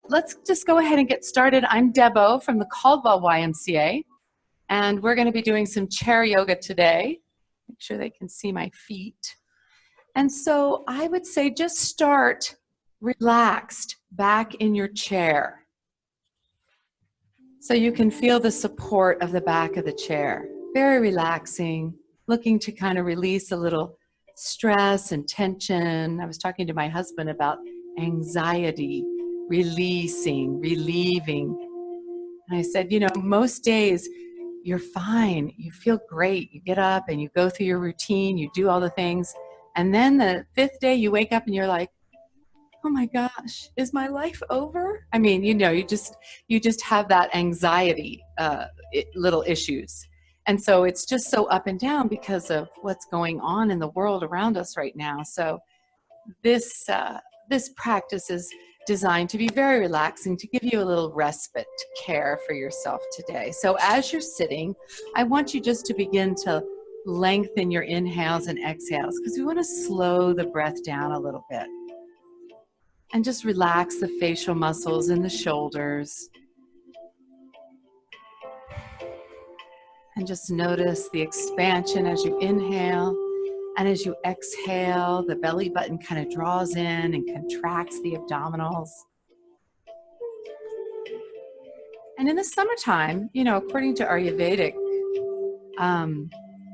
let's just go ahead and get started. I'm DebO from the Caldwell YMCA, and we're going to be doing some chair yoga today. Make sure they can see my feet. And so I would say just start relaxed back in your chair, so you can feel the support of the back of the chair. Very relaxing, looking to kind of release a little stress and tension. I was talking to my husband about anxiety, releasing, relieving. And I said, you know, most days you're fine, you feel great, you get up and you go through your routine, you do all the things. And then the fifth day you wake up and you're like, oh my gosh, is my life over? I mean, you know, you just have that anxiety, little issues. And so it's just so up and down because of what's going on in the world around us right now. So this practice is designed to be very relaxing, to give you a little respite to care for yourself today. So as you're sitting, I want you just to begin to lengthen your inhales and exhales, because we want to slow the breath down a little bit. And just relax the facial muscles in the shoulders. And just notice the expansion as you inhale. And as you exhale, the belly button kind of draws in and contracts the abdominals. And in the summertime, you know, according to Ayurvedic,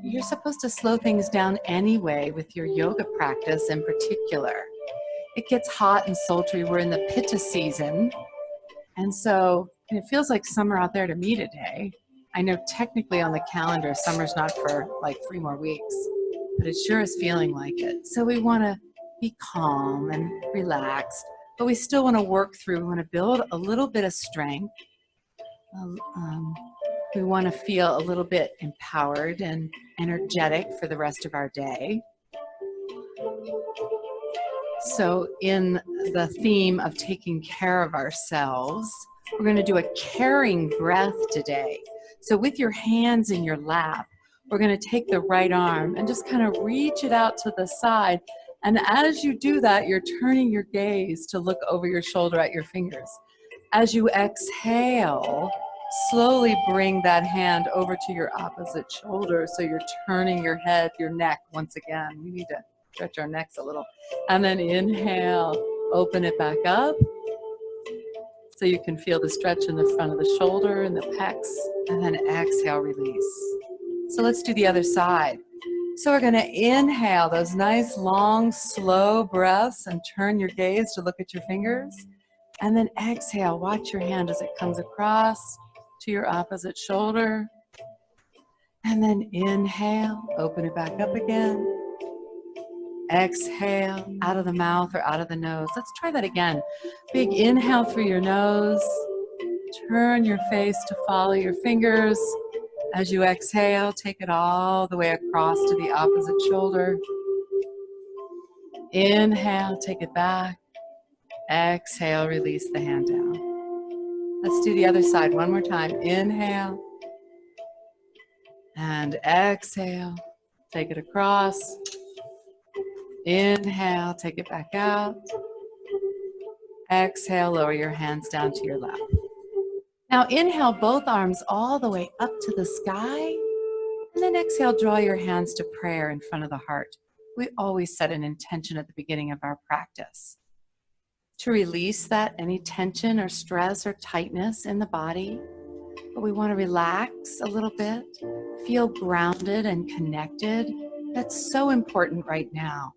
you're supposed to slow things down anyway with your yoga practice in particular. It gets hot and sultry. We're in the Pitta season. And so it feels like summer out there to me today. I know technically on the calendar, summer's not for like 3 more weeks, but it sure is feeling like it. So we want to be calm and relaxed, but we still want to work through. We want to build a little bit of strength. We want to feel a little bit empowered and energetic for the rest of our day. So in the theme of taking care of ourselves, we're going to do a caring breath today. So with your hands in your lap, we're going to take the right arm and just kind of reach it out to the side. And as you do that, you're turning your gaze to look over your shoulder at your fingers. As you exhale, slowly bring that hand over to your opposite shoulder. So you're turning your head, your neck once again. We need to stretch our necks a little. And then inhale, open it back up. So you can feel the stretch in the front of the shoulder and the pecs. And then exhale, release. So let's do the other side. So we're going to inhale those nice, long, slow breaths and turn your gaze to look at your fingers. And then exhale, watch your hand as it comes across to your opposite shoulder. And then inhale, open it back up again. Exhale, out of the mouth or out of the nose. Let's try that again. Big inhale through your nose. Turn your face to follow your fingers. As you exhale, take it all the way across to the opposite shoulder. Inhale, take it back. Exhale, release the hand down. Let's do the other side one more time. Inhale. And exhale. Take it across. Inhale, take it back out. Exhale, lower your hands down to your lap. Now inhale both arms all the way up to the sky. And then exhale, draw your hands to prayer in front of the heart. We always set an intention at the beginning of our practice to release that any tension or stress or tightness in the body. But we want to relax a little bit, feel grounded and connected. That's so important right now.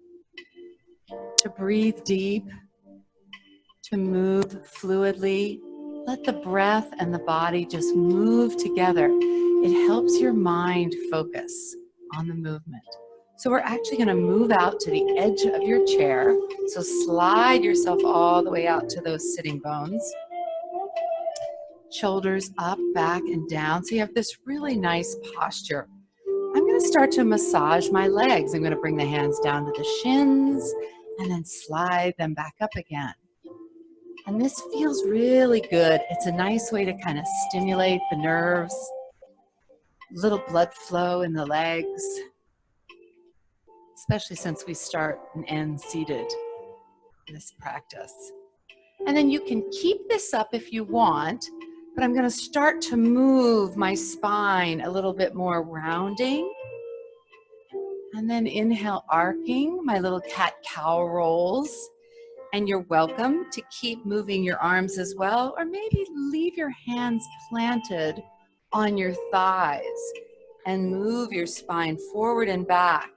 To breathe deep, to move fluidly. Let the breath and the body just move together. It helps your mind focus on the movement. So we're actually going to move out to the edge of your chair. So slide yourself all the way out to those sitting bones. Shoulders up, back, and down. So you have this really nice posture. I'm going to start to massage my legs. I'm going to bring the hands down to the shins and then slide them back up again. And this feels really good. It's a nice way to kind of stimulate the nerves, little blood flow in the legs, especially since we start and end seated in this practice. And then you can keep this up if you want, but I'm going to start to move my spine a little bit more, rounding. And then inhale, arcing, my little cat-cow rolls. And you're welcome to keep moving your arms as well, or maybe leave your hands planted on your thighs and move your spine forward and back.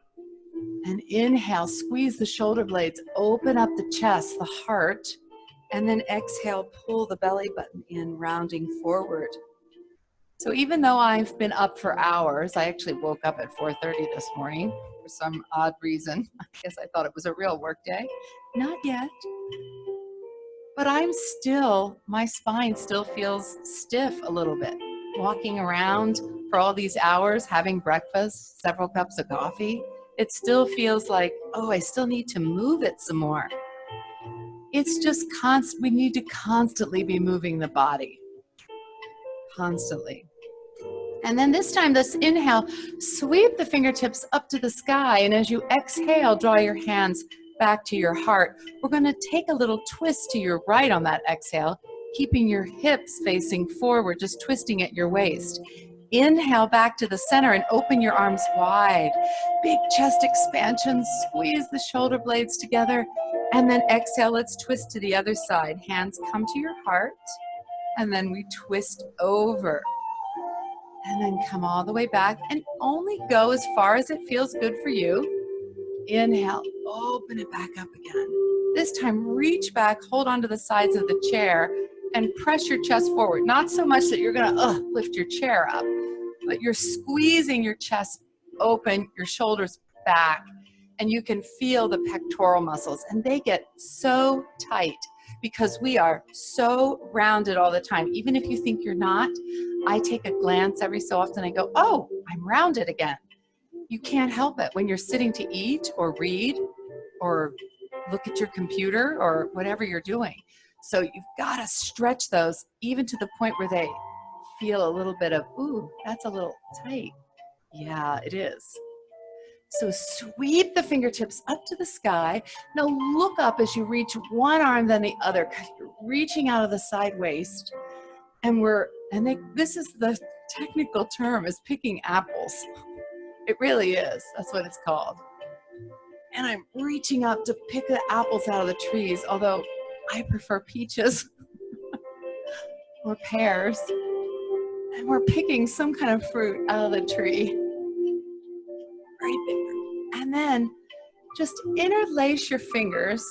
And inhale, squeeze the shoulder blades, open up the chest, the heart, and then exhale, pull the belly button in, rounding forward. So even though I've been up for hours, I actually woke up at 4:30 this morning for some odd reason. I guess I thought it was a real work day. Not yet. But my spine still feels stiff a little bit. Walking around for all these hours, having breakfast, several cups of coffee, it still feels like, oh, I still need to move it some more. It's just we need to constantly be moving the body. Constantly. And then this time, let's inhale, sweep the fingertips up to the sky. And as you exhale, draw your hands back to your heart. We're going to take a little twist to your right on that exhale, keeping your hips facing forward, just twisting at your waist. Inhale back to the center and open your arms wide. Big chest expansion, squeeze the shoulder blades together. And then exhale, let's twist to the other side. Hands come to your heart. And then we twist over. And then come all the way back and only go as far as it feels good for you. Inhale, open it back up again. This time, reach back, hold onto the sides of the chair, and press your chest forward. Not so much that you're gonna lift your chair up, but you're squeezing your chest open, your shoulders back, and you can feel the pectoral muscles, and they get so tight because we are so rounded all the time. Even if you think you're not, I take a glance every so often and go, oh, I'm rounded again. You can't help it when you're sitting to eat or read or look at your computer or whatever you're doing. So you've got to stretch those even to the point where they feel a little bit of, ooh, that's a little tight. Yeah, it is. So sweep the fingertips up to the sky. Now look up as you reach one arm then the other. You're reaching out of the side waist. This is the technical term, is picking apples. It really is. That's what it's called. And I'm reaching up to pick the apples out of the trees, although I prefer peaches or pears. And we're picking some kind of fruit out of the tree. Right there. And then just interlace your fingers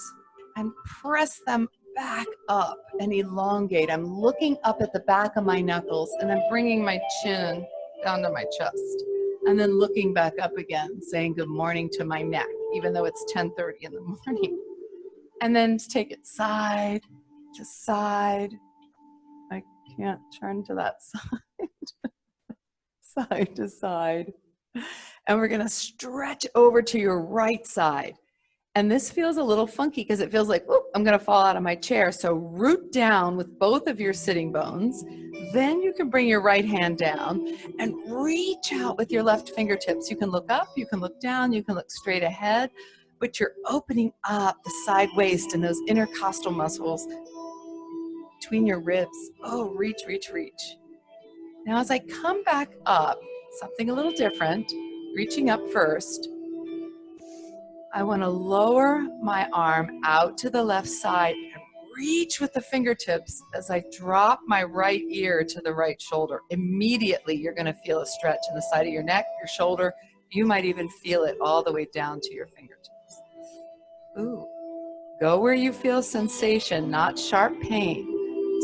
and press them back up and elongate. I'm looking up at the back of my knuckles and I'm bringing my chin down to my chest. And then looking back up again, saying good morning to my neck, even though it's 10:30 in the morning. And then take it side to side. I can't turn to that side. Side to side. And we're going to stretch over to your right side. And this feels a little funky because it feels like, oh, I'm going to fall out of my chair. So root down with both of your sitting bones. Then you can bring your right hand down and reach out with your left fingertips. You can look up, you can look down, you can look straight ahead, but you're opening up the side waist and those intercostal muscles between your ribs. Oh, reach, reach, reach. Now as I come back up, something a little different, reaching up first, I want to lower my arm out to the left side and reach with the fingertips as I drop my right ear to the right shoulder. Immediately, you're going to feel a stretch in the side of your neck, your shoulder. You might even feel it all the way down to your fingertips. Ooh. Go where you feel sensation, not sharp pain.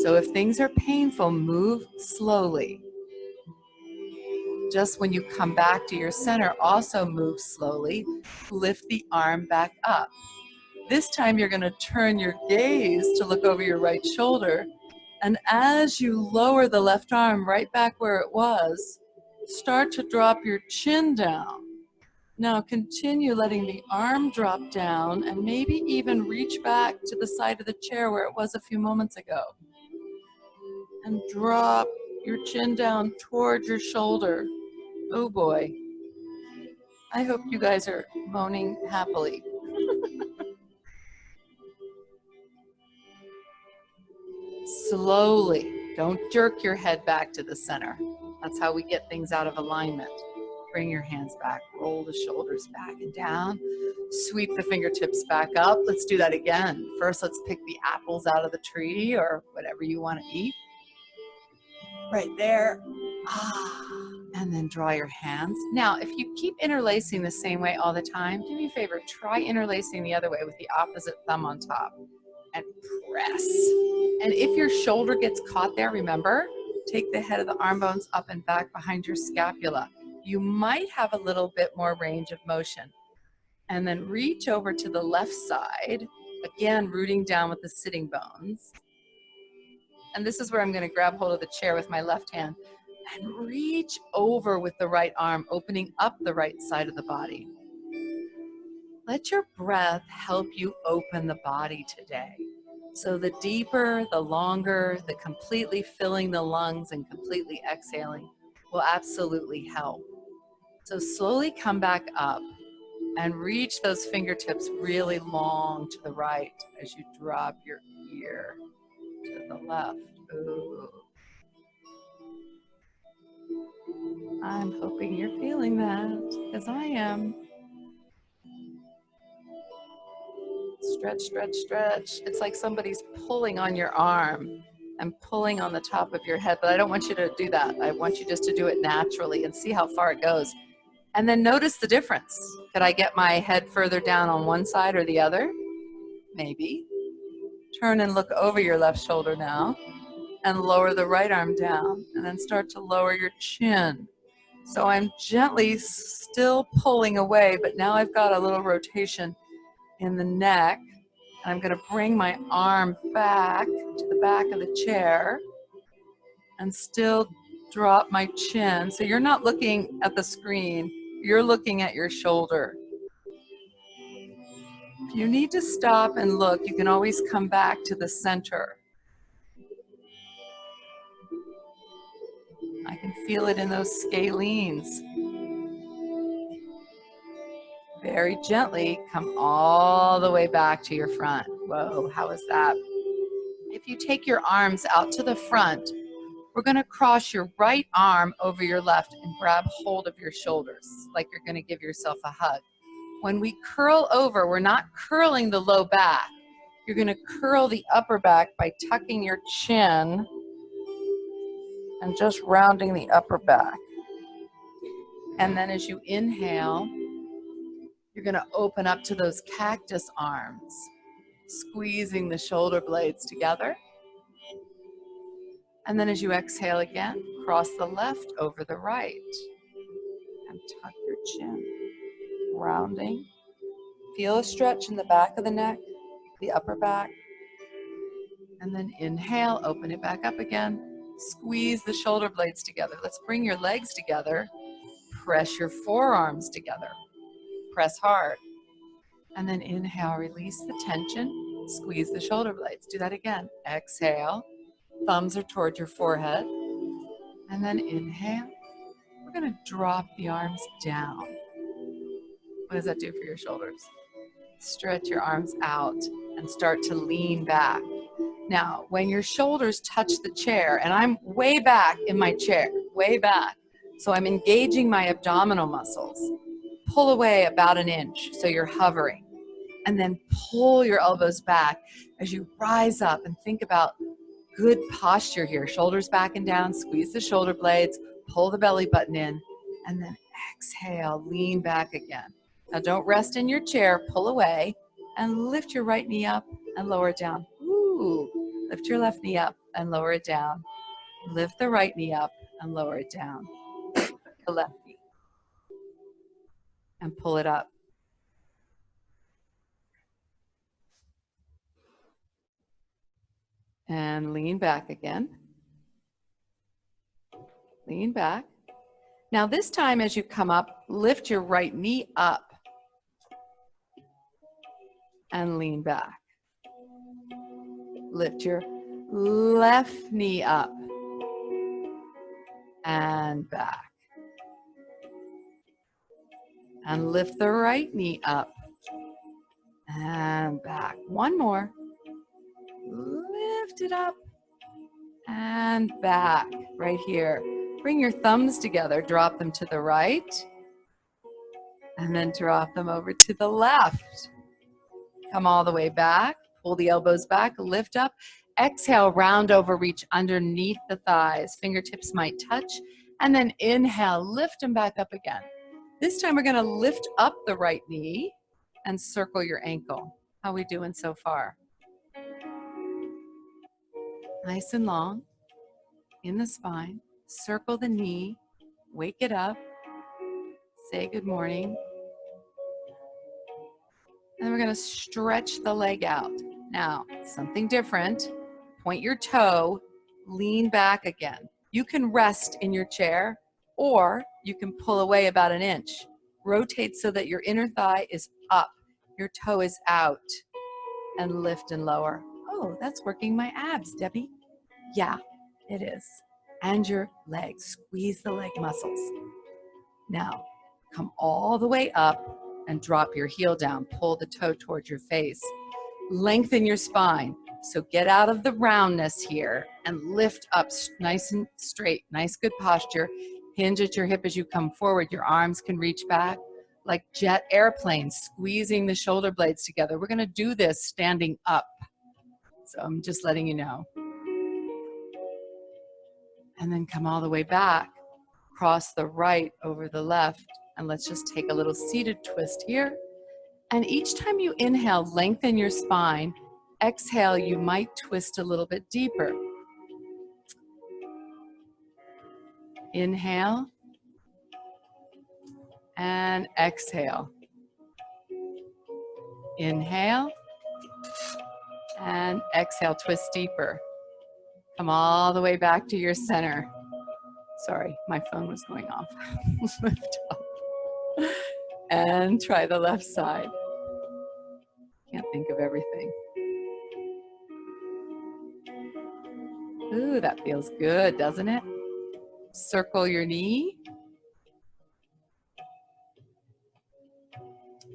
So if things are painful, move slowly. Just when you come back to your center, also move slowly. Lift the arm back up. This time you're going to turn your gaze to look over your right shoulder. And as you lower the left arm right back where it was, start to drop your chin down. Now continue letting the arm drop down and maybe even reach back to the side of the chair where it was a few moments ago. And drop your chin down toward your shoulder. Oh boy. I hope you guys are moaning happily. slowly, don't jerk your head back to the center. That's how we get things out of alignment. Bring your hands back, roll the shoulders back and down, sweep the fingertips back up. Let's do that again. First, let's pick the apples out of the tree or whatever you want to eat. Right there. And then draw your hands. Now, if you keep interlacing the same way all the time, do me a favor, try interlacing the other way with the opposite thumb on top and press. And if your shoulder gets caught there, remember, take the head of the arm bones up and back behind your scapula. You might have a little bit more range of motion. And then reach over to the left side, again, rooting down with the sitting bones. And this is where I'm going to grab hold of the chair with my left hand and reach over with the right arm, opening up the right side of the body. Let your breath help you open the body today. So the deeper, the longer, the completely filling the lungs and completely exhaling will absolutely help. So slowly come back up and reach those fingertips really long to the right as you drop your ear to the left. Ooh. I'm hoping you're feeling that, because I am. Stretch, stretch, stretch. It's like somebody's pulling on your arm and pulling on the top of your head, but I don't want you to do that. I want you just to do it naturally and see how far it goes. And then notice the difference. Could I get my head further down on one side or the other? Maybe. Turn and look over your left shoulder now and lower the right arm down, and then start to lower your chin. So I'm gently still pulling away, but now I've got a little rotation in the neck. And I'm going to bring my arm back to the back of the chair and still drop my chin. So you're not looking at the screen, you're looking at your shoulder. If you need to stop and look, you can always come back to the center. I can feel it in those scalenes. Very gently come all the way back to your front. Whoa, how is that? If you take your arms out to the front, we're going to cross your right arm over your left and grab hold of your shoulders like you're going to give yourself a hug. When we curl over, we're not curling the low back. You're going to curl the upper back by tucking your chin and just rounding the upper back. And then as you inhale, you're going to open up to those cactus arms, squeezing the shoulder blades together. And then as you exhale again, cross the left over the right and tuck your chin, rounding. Feel a stretch in the back of the neck, the upper back. And then inhale, open it back up again. Squeeze the shoulder blades together. Let's bring your legs together. Press your forearms together. Press hard. And then inhale, release the tension. Squeeze the shoulder blades. Do that again. Exhale. Thumbs are toward your forehead. And then inhale. We're going to drop the arms down. What does that do for your shoulders? Stretch your arms out and start to lean back. Now, when your shoulders touch the chair, and I'm way back in my chair, way back, so I'm engaging my abdominal muscles, pull away about an inch so you're hovering, and then pull your elbows back as you rise up and think about good posture here. Shoulders back and down, squeeze the shoulder blades, pull the belly button in, and then exhale, lean back again. Now don't rest in your chair, pull away, and lift your right knee up and lower it down. Ooh. Lift your left knee up and lower it down. Lift the right knee up and lower it down. The left knee. And pull it up. And lean back again. Lean back. Now this time as you come up, lift your right knee up and lean back. Lift your left knee up and back. And lift the right knee up and back. One more. Lift it up and back, right here. Bring your thumbs together, drop them to the right, and then drop them over to the left. Come all the way back, pull the elbows back, lift up. Exhale, round over, reach underneath the thighs. Fingertips might touch, and then inhale, lift them back up again. This time we're gonna lift up the right knee and circle your ankle. How are we doing so far? Nice and long in the spine. Circle the knee, wake it up, say good morning. And we're gonna stretch the leg out. Now, something different. Point your toe, lean back again. You can rest in your chair, or you can pull away about an inch. Rotate so that your inner thigh is up, your toe is out, and lift and lower. Oh, that's working my abs, Debbie. Yeah, it is. And your legs, squeeze the leg muscles. Now, come all the way up and drop your heel down. Pull the toe towards your face. Lengthen your spine. So get out of the roundness here and lift up nice and straight. Nice, good posture. Hinge at your hip as you come forward. Your arms can reach back like jet airplanes, squeezing the shoulder blades together. We're going to do this standing up. So I'm just letting you know. And then come all the way back. Cross the right over the left. And let's just take a little seated twist here. And each time you inhale, lengthen your spine. Exhale, you might twist a little bit deeper. Inhale and exhale. Inhale and exhale, twist deeper. Come all the way back to your center. Sorry, my phone was going off. Lift up. And try the left side. Can't think of everything. Ooh, that feels good, doesn't it? Circle your knee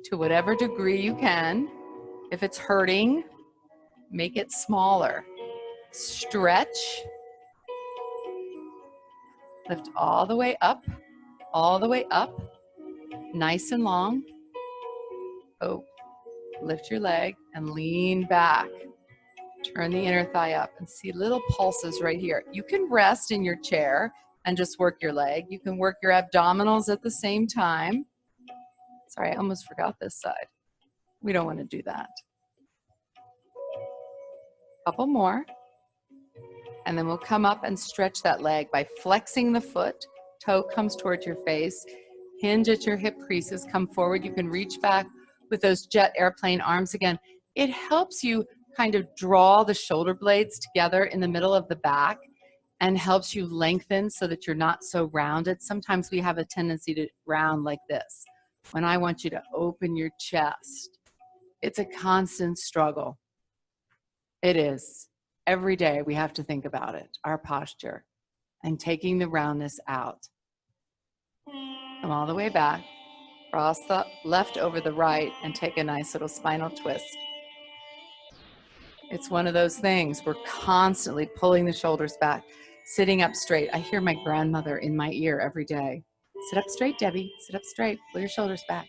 to whatever degree you can. If it's hurting, make it smaller. Stretch. Lift all the way up, all the way up. Nice and long. Oh, lift your leg and lean back. Turn the inner thigh up and see little pulses right here. You can rest in your chair and just work your leg. You can work your abdominals at the same time. Sorry, I almost forgot this side. We don't want to do that. Couple more. And then we'll come up and stretch that leg by flexing the foot. Toe comes towards your face. Hinge at your hip creases. Come forward. You can reach back with those jet airplane arms again. It helps you kind of draw the shoulder blades together in the middle of the back and helps you lengthen so that you're not so rounded. Sometimes we have a tendency to round like this. When I want you to open your chest, it's a constant struggle. It is. Every day we have to think about it, our posture, and taking the roundness out. Come all the way back, cross the left over the right, and take a nice little spinal twist. It's one of those things. We're constantly pulling the shoulders back, sitting up straight. I hear my grandmother in my ear every day. Sit up straight, Debbie. Sit up straight. Pull your shoulders back.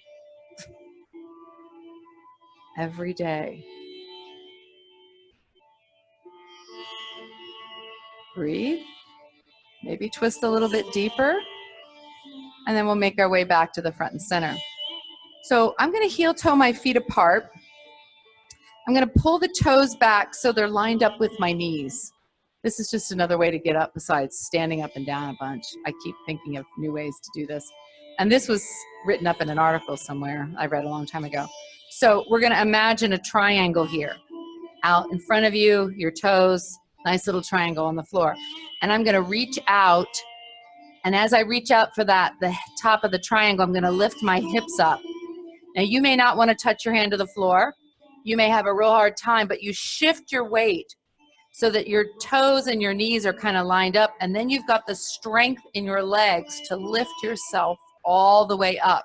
Every day. Breathe. Maybe twist a little bit deeper. And then we'll make our way back to the front and center. So I'm going to heel toe my feet apart. I'm going to pull the toes back so they're lined up with my knees. This is just another way to get up besides standing up and down a bunch. I keep thinking of new ways to do this. And this was written up in an article somewhere I read a long time ago. So we're going to imagine a triangle here. Out in front of you, your toes, nice little triangle on the floor. And I'm going to reach out. And as I reach out for that, the top of the triangle, I'm going to lift my hips up. Now, you may not want to touch your hand to the floor. You may have a real hard time, but you shift your weight so that your toes and your knees are kind of lined up, and then you've got the strength in your legs to lift yourself all the way up.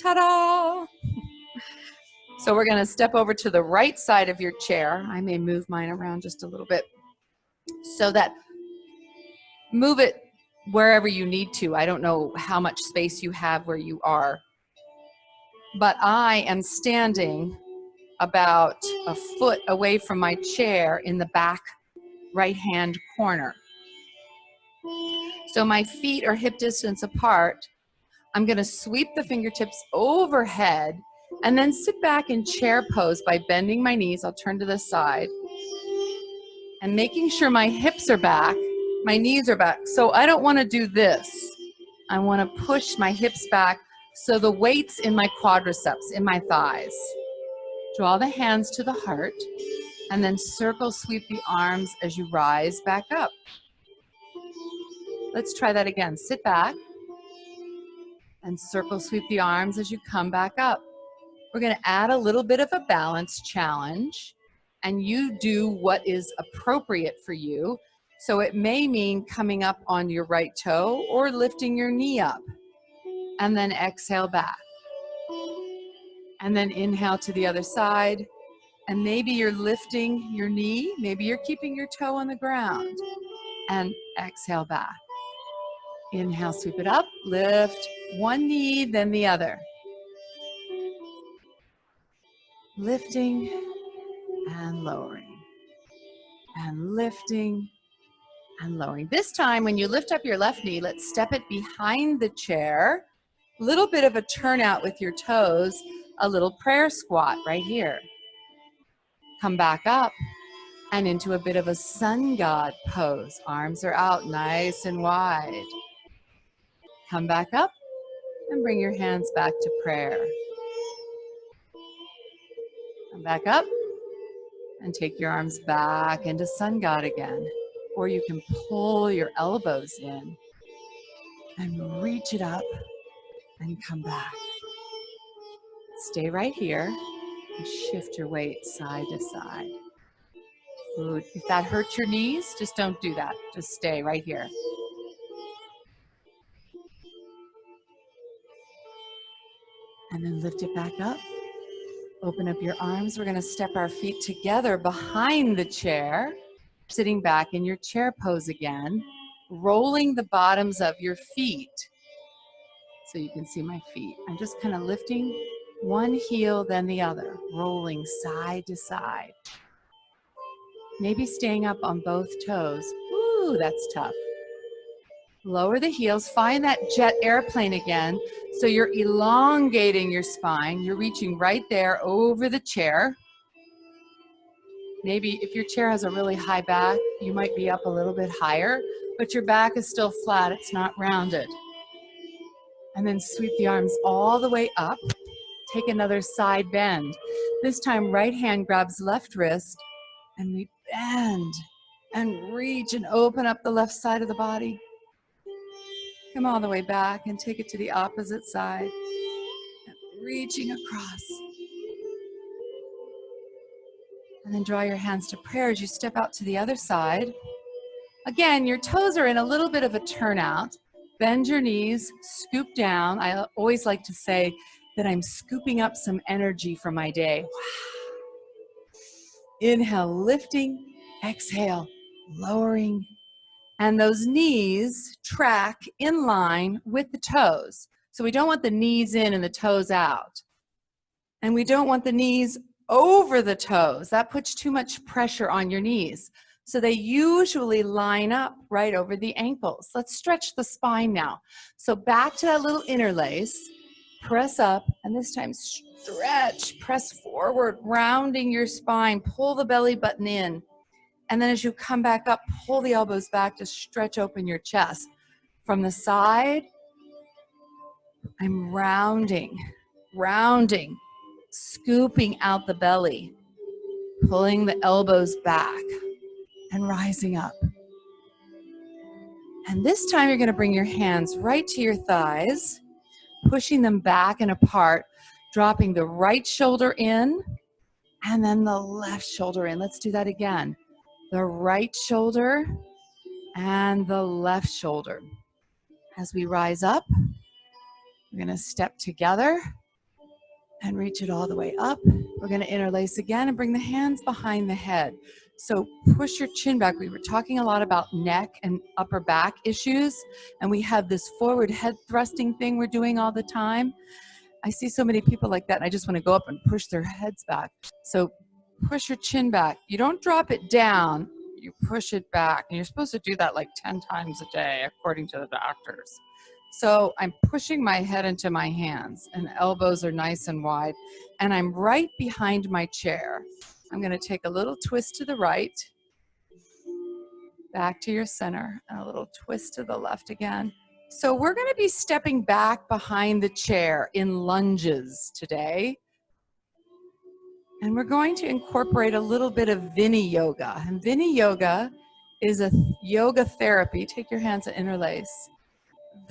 Ta-da! So we're going to step over to the right side of your chair. I may move mine around just a little bit. so that move it wherever you need to. I don't know how much space you have where you are, but I am standing about a foot away from my chair in the back right-hand corner. So my feet are hip distance apart. I'm going to sweep the fingertips overhead and then sit back in chair pose by bending my knees. I'll turn to the side and making sure my hips are back, my knees are back. So I don't want to do this. I want to push my hips back so the weight's in my quadriceps, in my thighs. Draw the hands to the heart and then circle sweep the arms as you rise back up. Let's try that again. Sit back and circle sweep the arms as you come back up. We're going to add a little bit of a balance challenge, and you do what is appropriate for you. So it may mean coming up on your right toe or lifting your knee up, and then exhale back. And then inhale to the other side, and maybe you're lifting your knee, maybe you're keeping your toe on the ground, and exhale back. Inhale, sweep it up, lift one knee, then the other. Lifting and lowering, and lifting and lowering. This time, when you lift up your left knee, let's step it behind the chair. A little bit of a turnout with your toes, a little prayer squat right here. Come back up and into a bit of a sun god pose. Arms are out nice and wide. Come back up and bring your hands back to prayer. Come back up and take your arms back into sun god again. Or you can pull your elbows in and reach it up and come back. Stay right here and shift your weight side to side. Good. If that hurts your knees, just don't do that. Just stay right here. And then lift it back up. Open up your arms. We're going to step our feet together behind the chair, sitting back in your chair pose again, rolling the bottoms of your feet so you can see my feet. I'm just kind of lifting one heel, then the other, rolling side to side. Maybe staying up on both toes. Ooh, that's tough. Lower the heels, find that jet airplane again. So you're elongating your spine. You're reaching right there over the chair. Maybe if your chair has a really high back, you might be up a little bit higher, but your back is still flat, it's not rounded. And then sweep the arms all the way up. Take another side bend. This time, right hand grabs left wrist, and we bend and reach and open up the left side of the body. Come all the way back and take it to the opposite side. Reaching across. And then draw your hands to prayer as you step out to the other side. Again, your toes are in a little bit of a turnout. Bend your knees, scoop down. I always like to say that I'm scooping up some energy for my day. Inhale, lifting. Exhale, lowering. And those knees track in line with the toes. So we don't want the knees in and the toes out. And we don't want the knees over the toes. That puts too much pressure on your knees. So they usually line up right over the ankles. Let's stretch the spine now. So back to that little interlace. Press up, and this time stretch. Press forward, rounding your spine. Pull the belly button in. And then as you come back up, pull the elbows back to stretch open your chest. From the side, I'm rounding, scooping out the belly, pulling the elbows back and rising up. And this time you're going to bring your hands right to your thighs, pushing them back and apart, dropping the right shoulder in and then the left shoulder in. Let's do that again. The right shoulder and the left shoulder. As we rise up, we're going to step together and reach it all the way up. We're going to interlace again and bring the hands behind the head. So push your chin back. We were talking a lot about neck and upper back issues, and we have this forward head thrusting thing we're doing all the time. I see so many people like that, and I just want to go up and push their heads back. So push your chin back. You don't drop it down, you push it back. And you're supposed to do that like 10 times a day, according to the doctors. So I'm pushing my head into my hands, and elbows are nice and wide, and I'm right behind my chair. I'm going to take a little twist to the right, back to your center, and a little twist to the left again. So we're going to be stepping back behind the chair in lunges today. And we're going to incorporate a little bit of Vini yoga. And Vini yoga is a yoga therapy, take your hands and interlace,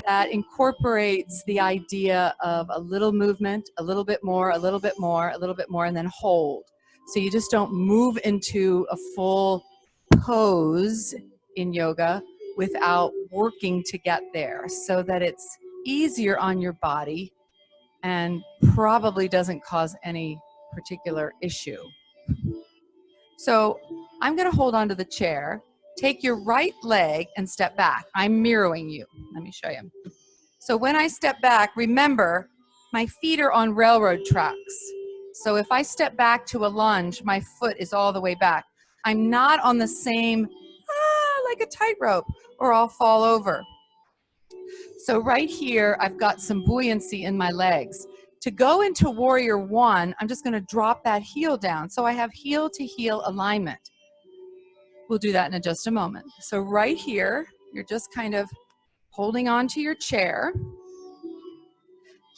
that incorporates the idea of a little movement, a little bit more, a little bit more, a little bit more, and then hold. So you just don't move into a full pose in yoga without working to get there, so that it's easier on your body and probably doesn't cause any particular issue. So I'm going to hold onto the chair. Take your right leg and step back. I'm mirroring you. Let me show you. So when I step back, remember, my feet are on railroad tracks. So if I step back to a lunge, my foot is all the way back. I'm not on the same, like a tightrope, or I'll fall over. So right here, I've got some buoyancy in my legs. To go into warrior one, I'm just going to drop that heel down. So I have heel to heel alignment. We'll do that in just a moment. So right here, you're just kind of holding on to your chair.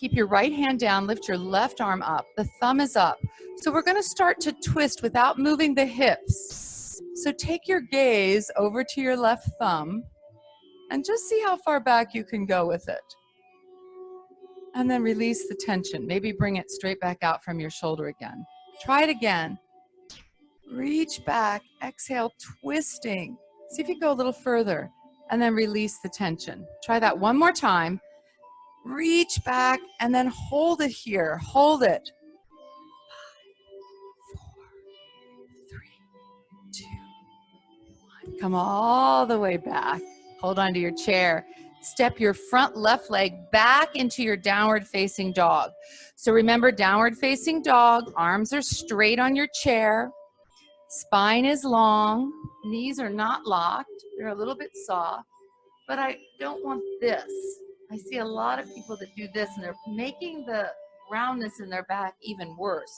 Keep your right hand down, lift your left arm up. The thumb is up. So we're going to start to twist without moving the hips. So take your gaze over to your left thumb and just see how far back you can go with it. And then release the tension. Maybe bring it straight back out from your shoulder again. Try it again. Reach back, exhale, twisting. See if you can go a little further, and then release the tension. Try that one more time. Reach back and then hold it here. Hold it. 5, 4, 3, 2, 1. Come all the way back. Hold on to your chair. Step your front left leg back into your downward facing dog. So remember, downward facing dog, arms are straight on your chair. Spine is long. Knees are not locked. They're a little bit soft. But I don't want this. I see a lot of people that do this, and they're making the roundness in their back even worse.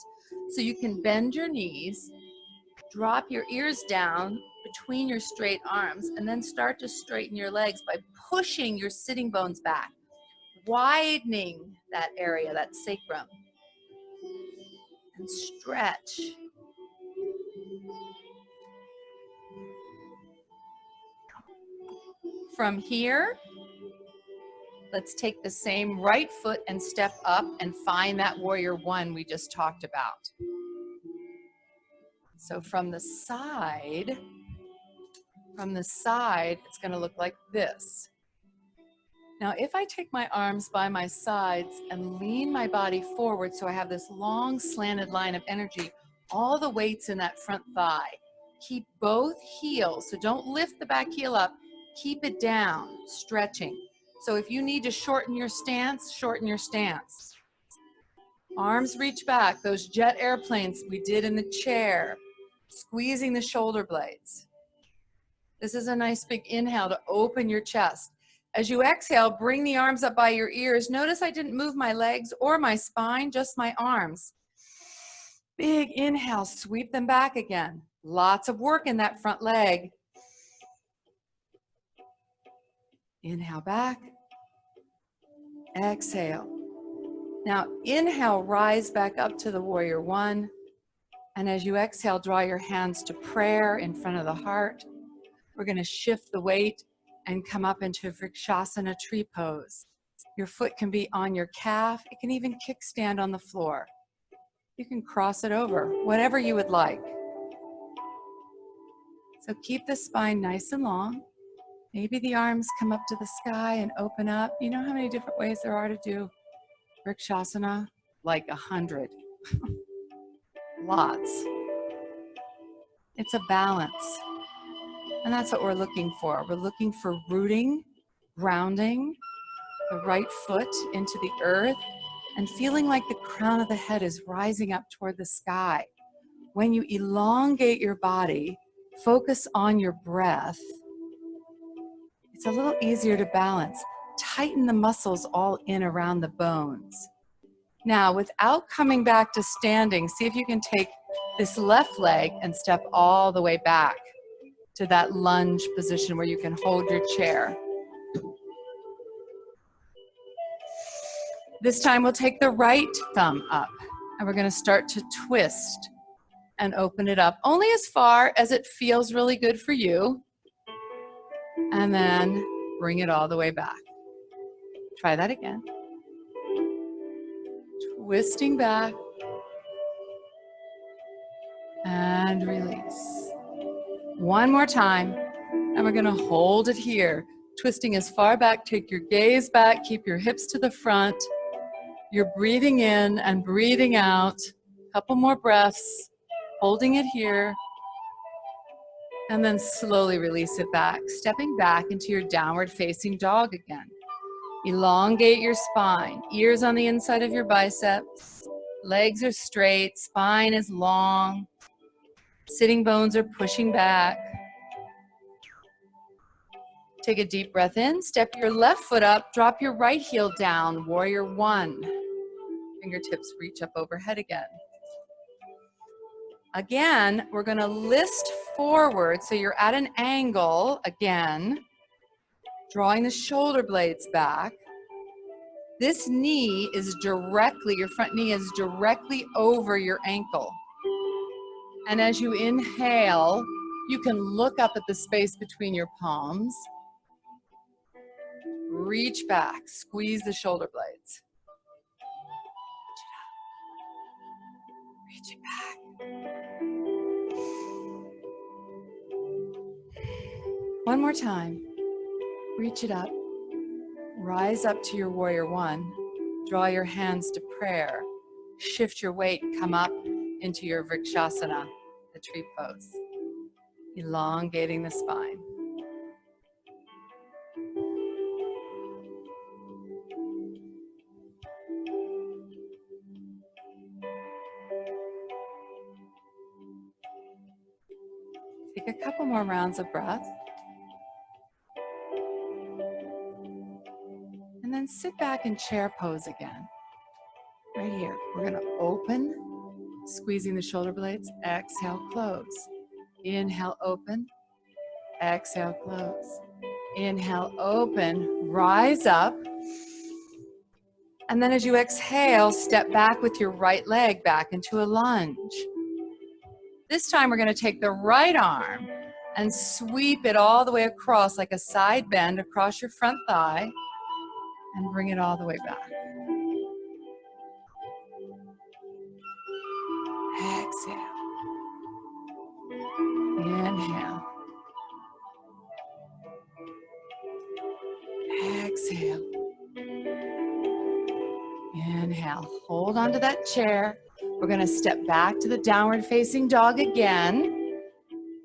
So you can bend your knees, drop your ears down between your straight arms, and then start to straighten your legs by pushing your sitting bones back, widening that area, that sacrum, and stretch. From here, let's take the same right foot and step up and find that warrior one we just talked about. So from the side, it's going to look like this. Now, if I take my arms by my sides and lean my body forward so I have this long slanted line of energy, all the weight's in that front thigh. Keep both heels, so don't lift the back heel up. Keep it down, stretching. So if you need to shorten your stance, shorten your stance. Arms reach back, those jet airplanes we did in the chair, squeezing the shoulder blades. This is a nice big inhale to open your chest. As you exhale, bring the arms up by your ears. Notice I didn't move my legs or my spine, just my arms. Big inhale, sweep them back again. Lots of work in that front leg. Inhale back. Exhale. Now inhale, rise back up to the warrior one. And as you exhale, draw your hands to prayer in front of the heart. We're going to shift the weight and come up into Vrikshasana tree pose. Your foot can be on your calf. It can even kickstand on the floor. You can cross it over, whatever you would like. So keep the spine nice and long. Maybe the arms come up to the sky and open up. You know how many different ways there are to do Vrikshasana? like 100. Lots. It's a balance. And that's what we're looking for. We're looking for rooting, grounding, the right foot into the earth, and feeling like the crown of the head is rising up toward the sky. When you elongate your body, focus on your breath, it's a little easier to balance. Tighten the muscles all in around the bones. Now, without coming back to standing, see if you can take this left leg and step all the way back to that lunge position where you can hold your chair. This time we'll take the right thumb up and we're going to start to twist and open it up only as far as it feels really good for you, and then bring it all the way back. Try that again. Twisting back and release. One more time, and we're going to hold it here, twisting as far back. Take your gaze back, keep your hips to the front. You're breathing in and breathing out. Couple more breaths, holding it here, and then slowly release it back, stepping back into your downward facing dog again. Elongate your spine, ears on the inside of your biceps, legs are straight, spine is long, sitting bones are pushing back. Take a deep breath in, step your left foot up, drop your right heel down, warrior one. Fingertips reach up overhead again. Again, we're gonna list forward, so you're at an angle again, drawing the shoulder blades back. This knee is directly, your front knee is directly over your ankle. And as you inhale, you can look up at the space between your palms. Reach back, squeeze the shoulder blades. Reach it back. One more time. Reach it up. Rise up to your warrior one. Draw your hands to prayer. Shift your weight, come up into your vrikshasana, the tree pose. Elongating the spine. Take a couple more rounds of breath. And then sit back in chair pose again. Right here. We're going to open, squeezing the shoulder blades. Exhale, close. Inhale, open. Exhale, close. Inhale, open. Rise up. And then as you exhale, step back with your right leg back into a lunge. This time we're going to take the right arm and sweep it all the way across like a side bend across your front thigh and bring it all the way back. Exhale. Inhale. Exhale. Inhale. Hold onto that chair. We're going to step back to the downward facing dog again.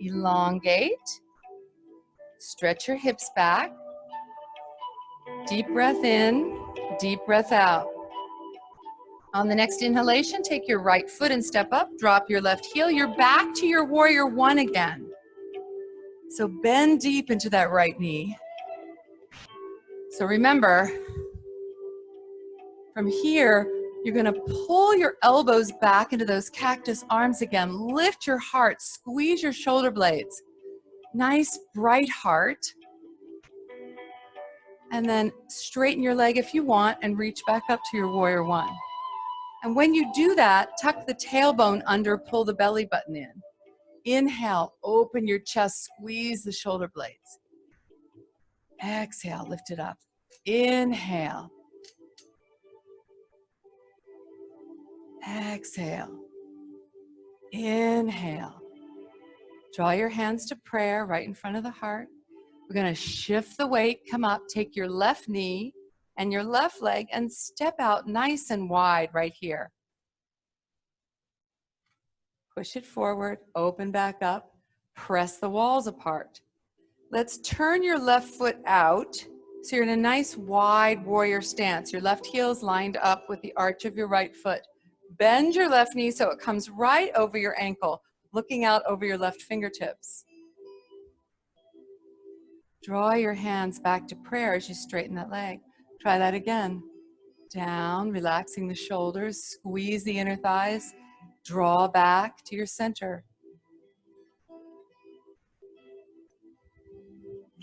Elongate. Stretch your hips back. Deep breath in, deep breath out. On the next inhalation, take your right foot and step up. Drop your left heel. You're back to your warrior one again. So bend deep into that right knee. So remember, from here, you're going to pull your elbows back into those cactus arms again. Lift your heart. Squeeze your shoulder blades. Nice, bright heart. And then straighten your leg if you want and reach back up to your warrior one. And when you do that, tuck the tailbone under, pull the belly button in. Inhale, open your chest, squeeze the shoulder blades. Exhale, lift it up. Inhale. Exhale. Inhale. Draw your hands to prayer right in front of the heart. We're going to shift the weight, come up, take your left knee and your left leg and step out nice and wide right here. Push it forward, open back up, press the walls apart. Let's turn your left foot out so you're in a nice wide warrior stance. Your left heel is lined up with the arch of your right foot. Bend your left knee so it comes right over your ankle, looking out over your left fingertips. Draw your hands back to prayer as you straighten that leg. Try that again. Down, relaxing the shoulders, squeeze the inner thighs, draw back to your center.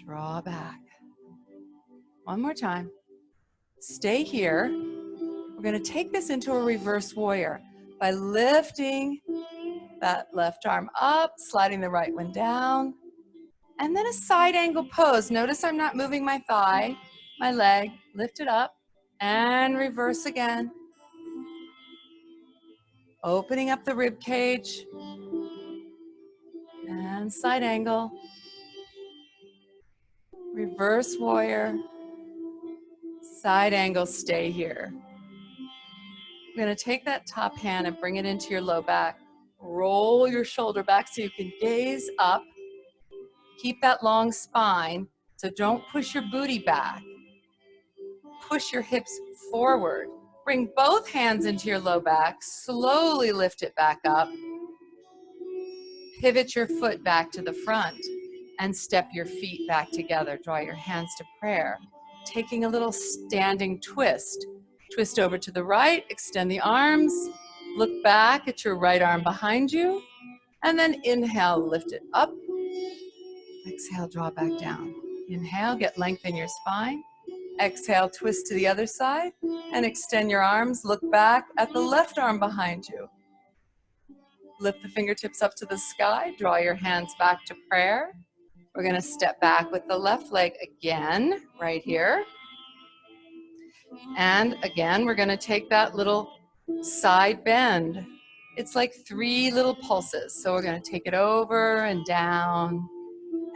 Draw back. One more time. Stay here. We're going to take this into a reverse warrior by lifting that left arm up, sliding the right one down, and then a side angle pose. Notice I'm not moving my thigh, my leg. Lift it up and reverse again. Opening up the rib cage and side angle. Reverse warrior. Side angle, stay here. We're going to take that top hand and bring it into your low back. Roll your shoulder back so you can gaze up. Keep that long spine, so don't push your booty back. Push your hips forward. Bring both hands into your low back. Slowly lift it back up. Pivot your foot back to the front and step your feet back together. Draw your hands to prayer. Taking a little standing twist. Twist over to the right, extend the arms, look back at your right arm behind you, and then inhale, lift it up. Exhale, draw back down. Inhale, get length in your spine. Exhale, twist to the other side and extend your arms. Look back at the left arm behind you. Lift the fingertips up to the sky. Draw your hands back to prayer. We're going to step back with the left leg again, right here. And again, we're going to take that little side bend. It's like 3 little pulses. So we're going to take it over and down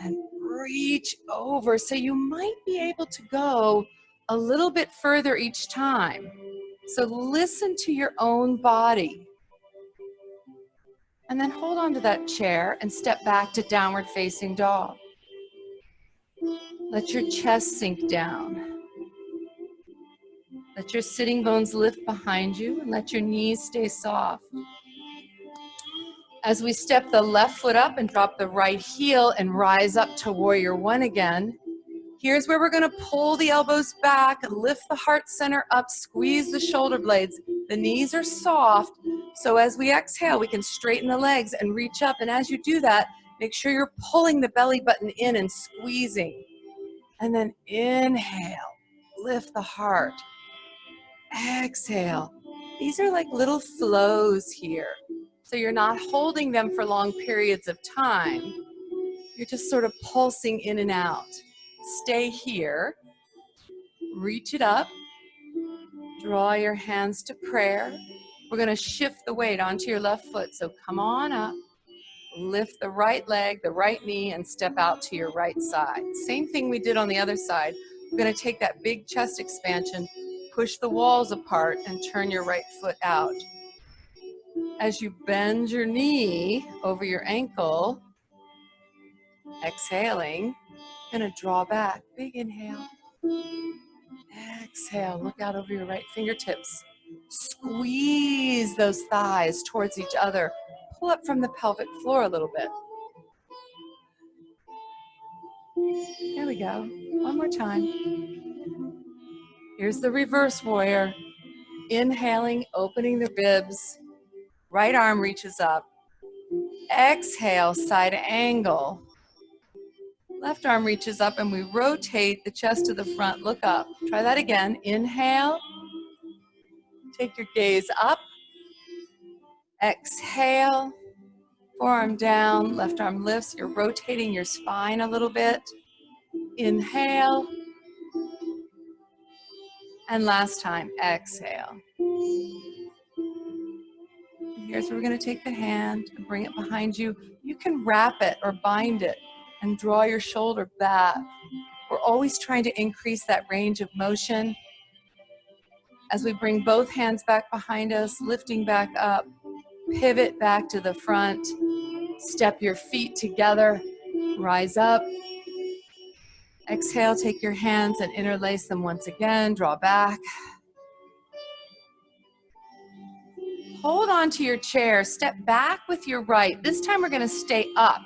and reach over. So you might be able to go a little bit further each time. So listen to your own body. And then hold on to that chair and step back to downward facing dog. Let your chest sink down. Let your sitting bones lift behind you and let your knees stay soft. As we step the left foot up and drop the right heel and rise up to warrior one again, here's where we're going to pull the elbows back, lift the heart center up, squeeze the shoulder blades. The knees are soft, so as we exhale, we can straighten the legs and reach up. And as you do that, make sure you're pulling the belly button in and squeezing. And then inhale, lift the heart. Exhale. These are like little flows here. So you're not holding them for long periods of time. You're just sort of pulsing in and out. Stay here. Reach it up. Draw your hands to prayer. We're going to shift the weight onto your left foot. So come on up. Lift the right leg, the right knee, and step out to your right side. Same thing we did on the other side. We're going to take that big chest expansion, push the walls apart, and turn your right foot out. As you bend your knee over your ankle, exhaling, going to draw back. Big inhale. Exhale, look out over your right fingertips. Squeeze those thighs towards each other. Pull up from the pelvic floor a little bit. There we go. One more time. Here's the reverse warrior. Inhaling, opening the ribs. Right arm reaches up. Exhale, side angle. Left arm reaches up and we rotate the chest to the front. Look up. Try that again. Inhale. Take your gaze up. Exhale. Forearm down. Left arm lifts. You're rotating your spine a little bit. Inhale. And last time. Exhale. Here's where we're going to take the hand and bring it behind you. You can wrap it or bind it and draw your shoulder back. We're always trying to increase that range of motion. As we bring both hands back behind us, lifting back up, Pivot back to the front. Step your feet together. Rise up. Exhale, take your hands and interlace them once again. Draw back. Hold on to your chair. Step back with your right. This time we're going to stay up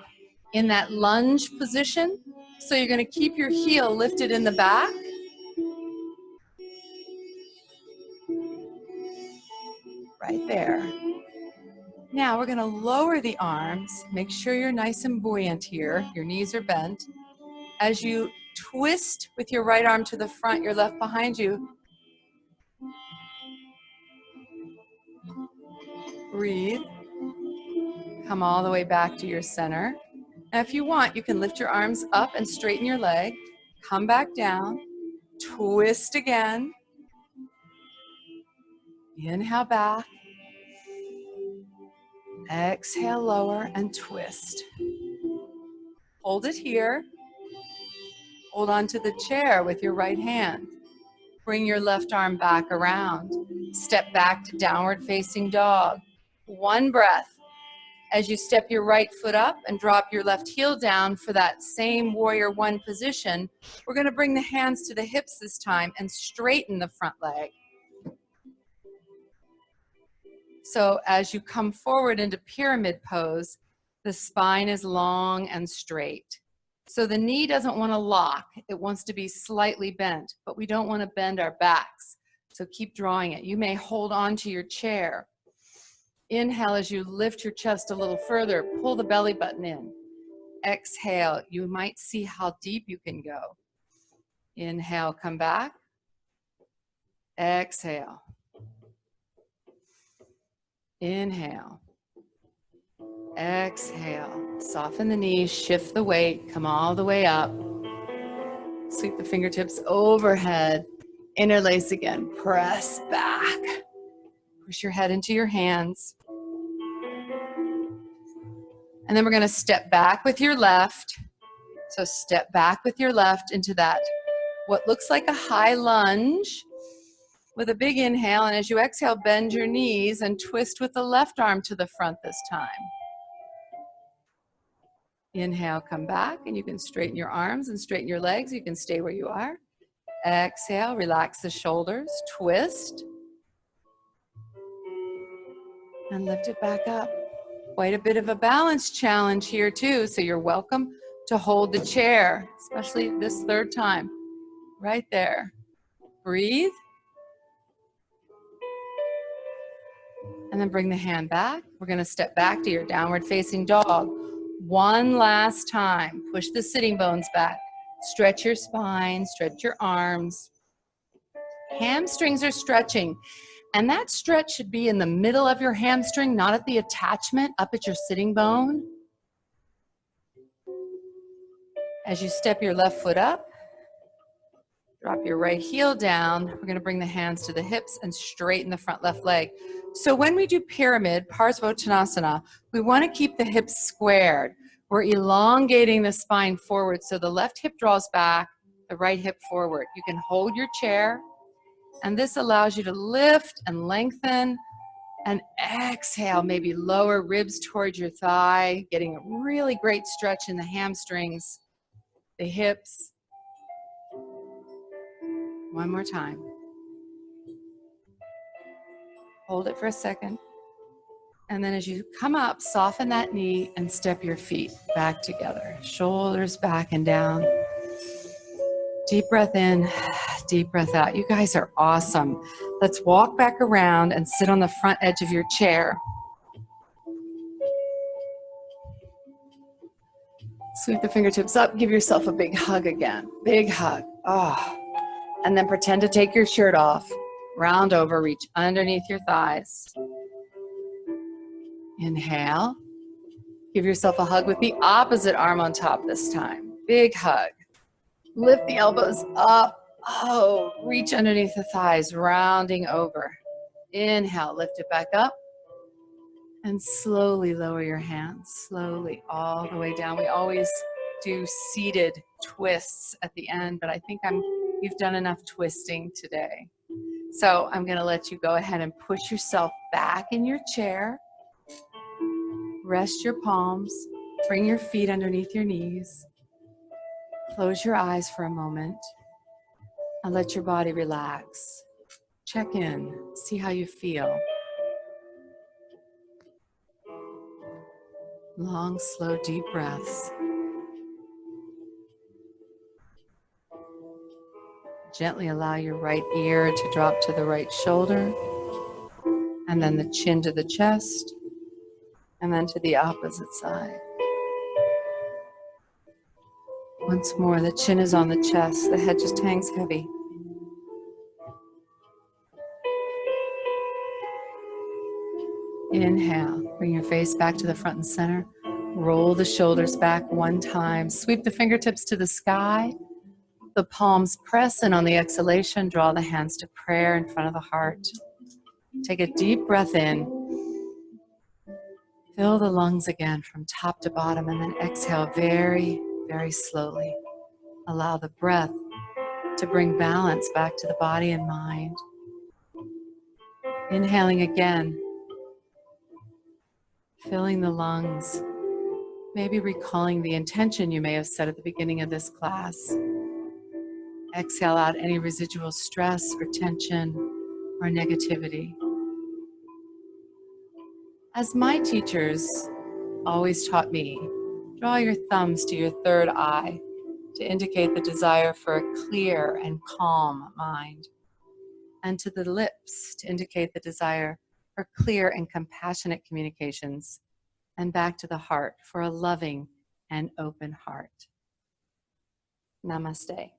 in that lunge position. So you're going to keep your heel lifted in the back. Right there. Now we're going to lower the arms. Make sure you're nice and buoyant here. Your knees are bent. As you twist with your right arm to the front, your left behind you. Breathe. Come all the way back to your center. Now if you want, you can lift your arms up and straighten your leg. Come back down. Twist again. Inhale back. Exhale, lower and twist. Hold it here. Hold on to the chair with your right hand. Bring your left arm back around. Step back to downward facing dog. One breath. As you step your right foot up and drop your left heel down for that same warrior one position, we're going to bring the hands to the hips this time and straighten the front leg. So as you come forward into pyramid pose, the spine is long and straight. So the knee doesn't want to lock. It wants to be slightly bent, but we don't want to bend our backs. So keep drawing it. You may hold on to your chair. Inhale as you lift your chest a little further. Pull the belly button in. Exhale. You might see how deep you can go. Inhale, come back. Exhale. Inhale. Exhale. Soften the knees, shift the weight, come all the way up. Sweep the fingertips overhead. Interlace again. Press back. Push your head into your hands. And then we're going to step back with your left. So step back with your left into that, what looks like a high lunge with a big inhale. And as you exhale, bend your knees and twist with the left arm to the front this time. Inhale, come back, and you can straighten your arms and straighten your legs. You can stay where you are. Exhale, relax the shoulders, twist. And lift it back up. Quite a bit of a balance challenge here too, so you're welcome to hold the chair, especially this third time. Right there. Breathe. And then bring the hand back. We're going to step back to your downward facing dog. One last time. Push the sitting bones back. Stretch your spine, stretch your arms. Hamstrings are stretching. And that stretch should be in the middle of your hamstring, not at the attachment, up at your sitting bone. As you step your left foot up, drop your right heel down. We're going to bring the hands to the hips and straighten the front left leg. So when we do pyramid, Parsvottanasana, we want to keep the hips squared. We're elongating the spine forward, so the left hip draws back, the right hip forward. You can hold your chair. And this allows you to lift and lengthen and exhale, maybe lower ribs towards your thigh, getting a really great stretch in the hamstrings, the hips. One more time. Hold it for a second. And then as you come up, soften that knee and step your feet back together. Shoulders back and down. Deep breath in, deep breath out. You guys are awesome. Let's walk back around and sit on the front edge of your chair. Sweep the fingertips up. Give yourself a big hug again. Big hug. Oh. And then pretend to take your shirt off. Round over, reach underneath your thighs. Inhale. Give yourself a hug with the opposite arm on top this time. Big hug. Lift the elbows up. Oh, reach underneath the thighs, rounding over. Inhale, lift it back up. And slowly lower your hands, slowly all the way down. We always do seated twists at the end, but I think you've done enough twisting today. So I'm going to let you go ahead and push yourself back in your chair. Rest your palms. Bring your feet underneath your knees. Close your eyes for a moment and let your body relax. Check in. See how you feel. Long, slow, deep breaths. Gently allow your right ear to drop to the right shoulder, and then the chin to the chest, and then to the opposite side. Once more, the chin is on the chest, the head just hangs heavy. Inhale, bring your face back to the front and center. Roll the shoulders back one time. Sweep the fingertips to the sky. The palms press in on the exhalation. Draw the hands to prayer in front of the heart. Take a deep breath in. Fill the lungs again from top to bottom, and then exhale very, very slowly. Allow the breath to bring balance back to the body and mind. Inhaling again. Filling the lungs. Maybe recalling the intention you may have set at the beginning of this class. Exhale out any residual stress or tension or negativity. As my teachers always taught me, draw your thumbs to your third eye to indicate the desire for a clear and calm mind, and to the lips to indicate the desire for clear and compassionate communications, and back to the heart for a loving and open heart. Namaste.